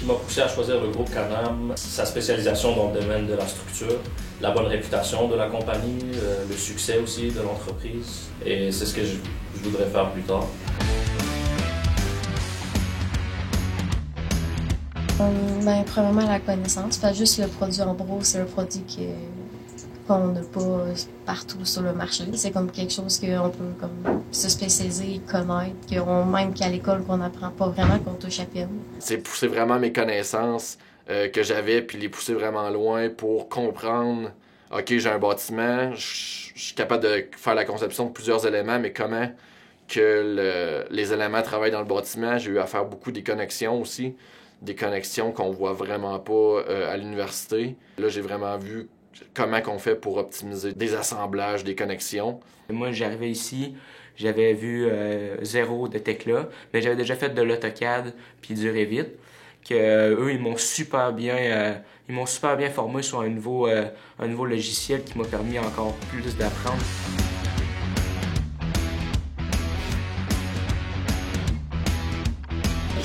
qui m'a poussé à choisir le groupe Can-Am, sa spécialisation dans le domaine de la structure, la bonne réputation de la compagnie, le succès aussi de l'entreprise. Et c'est ce que je voudrais faire plus tard. Premièrement, la connaissance. Juste le produit Ambro, c'est un produit qu'on n'a pas partout sur le marché. C'est comme quelque chose qu'on peut comme se spécialiser, connaître, même qu'à l'école, qu'on n'apprend pas vraiment, qu'on touche à peine. C'est pousser vraiment mes connaissances que j'avais, puis les pousser vraiment loin pour comprendre, OK, j'ai un bâtiment, je suis capable de faire la conception de plusieurs éléments, mais comment que les éléments travaillent dans le bâtiment. J'ai eu à faire beaucoup des connexions aussi, des connexions qu'on voit vraiment pas à l'université. Là, j'ai vraiment vu comment qu'on fait pour optimiser des assemblages, des connexions. Moi, j'arrivais ici, j'avais vu zéro de Tekla, mais j'avais déjà fait de l'AutoCAD puis du Revit. Eux, ils m'ont super bien formé sur un nouveau logiciel qui m'a permis encore plus d'apprendre.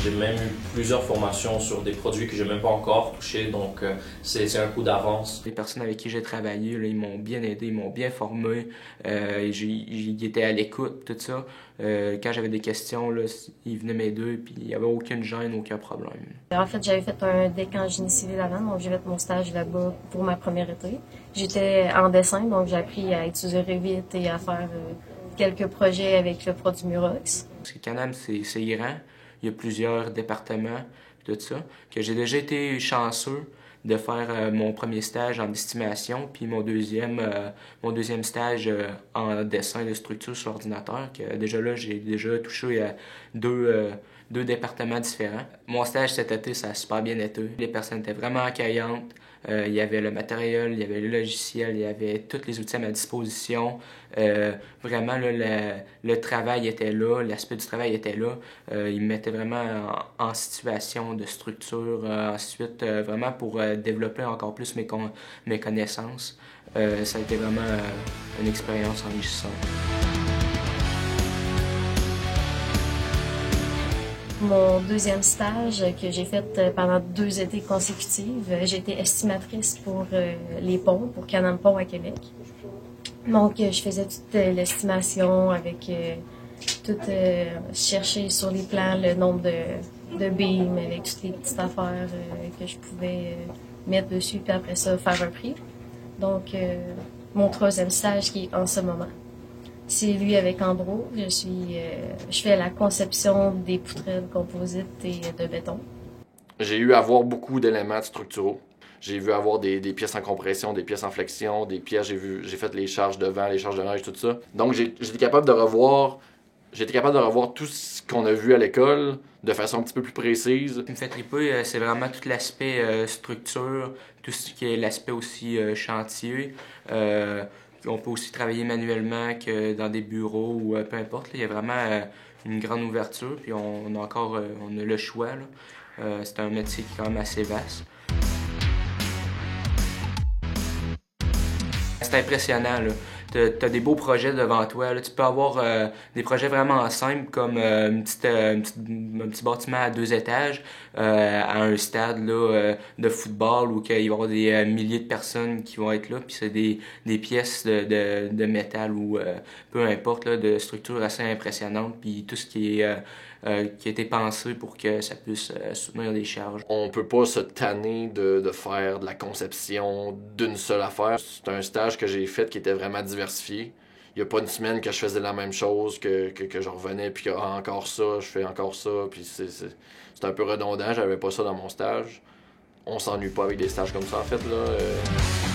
J'ai même eu plusieurs formations sur des produits que je n'ai même pas encore touchés, donc c'est un coup d'avance. Les personnes avec qui j'ai travaillé, là, ils m'ont bien aidé, ils m'ont bien formé, ils étaient à l'écoute, tout ça. Quand j'avais des questions, là, ils venaient m'aider, puis il n'y avait aucune gêne, aucun problème. En fait, j'avais fait un DEC en génie civil avant, donc j'ai fait mon stage là-bas pour ma première été. J'étais en dessin, donc j'ai appris à utiliser Revit et à faire quelques projets avec le produit Murox. Parce que Can-Am, c'est grand. Il y a plusieurs départements, tout ça, que j'ai déjà été chanceux de faire mon premier stage en estimation, puis mon deuxième stage en dessin de structure sur l'ordinateur, que déjà là, j'ai déjà touché à deux départements différents. Mon stage cet été, ça a super bien été. Les personnes étaient vraiment accueillantes. Il y avait le matériel, il y avait le logiciel, il y avait tous les outils à ma disposition. Vraiment, là, le travail était là, l'aspect du travail était là. Ils me mettaient vraiment en situation de structure. Ensuite, vraiment pour développer encore plus mes connaissances. Ça a été vraiment une expérience enrichissante. Mon deuxième stage que j'ai fait pendant 2 étés consécutifs, j'ai été estimatrice pour les ponts, pour Can-Am Pont à Québec. Donc, je faisais toute l'estimation avec chercher sur les plans le nombre de beams avec toutes les petites affaires que je pouvais mettre dessus, puis après ça, faire un prix. Donc, mon troisième stage qui est en ce moment. C'est lui avec Ambro. Je fais la conception des poutrelles composites et de béton. J'ai eu à voir beaucoup d'éléments structuraux. J'ai vu avoir des pièces en compression, des pièces en flexion, des pièces, j'ai fait les charges de vent, les charges de neige, tout ça. Donc j'étais capable de revoir tout ce qu'on a vu à l'école de façon un petit peu plus précise. Ce qui me fait triper, c'est vraiment tout l'aspect structure, tout ce qui est l'aspect aussi chantier. On peut aussi travailler manuellement que dans des bureaux ou peu importe. Là. Il y a vraiment une grande ouverture, puis on a le choix. C'est un métier qui est quand même assez vaste. C'est impressionnant, là. T'as des beaux projets devant toi. Là. Tu peux avoir des projets vraiment simples comme un petit bâtiment à 2 étages à un stade là, de football où il va y avoir des milliers de personnes qui vont être là. Puis c'est des pièces de métal ou peu importe, là, de structure assez impressionnante. Puis tout ce qui a été pensé pour que ça puisse soutenir des charges. On peut pas se tanner de faire de la conception d'une seule affaire. C'est un stage que j'ai fait qui était vraiment diversifié. Il n'y a pas une semaine que je faisais la même chose, que je revenais, puis que encore ça, je fais encore ça, puis c'est un peu redondant, j'avais pas ça dans mon stage. On s'ennuie pas avec des stages comme ça, en fait, là.